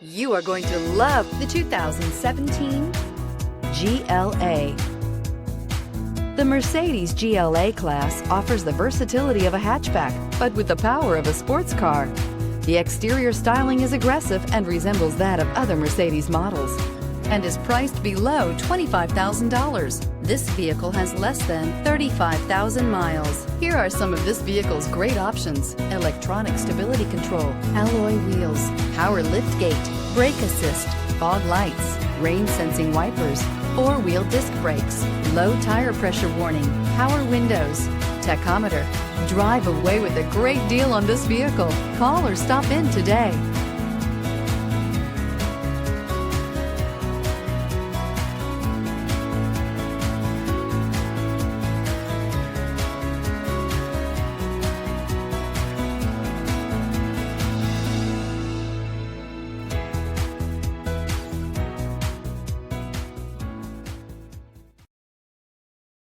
You are going to love the 2017 GLA. The Mercedes GLA-Class offers the versatility of a hatchback, but with the power of a sports car. The exterior styling is aggressive and resembles that of other Mercedes models, and is priced below $25,000. This vehicle has less than 35,000 miles. Here are some of this vehicle's great options: electronic stability control, alloy wheels, power liftgate, brake assist, fog lights, rain sensing wipers, four-wheel disc brakes, low tire pressure warning, power windows, tachometer. Drive away with a great deal on this vehicle. Call or stop in today.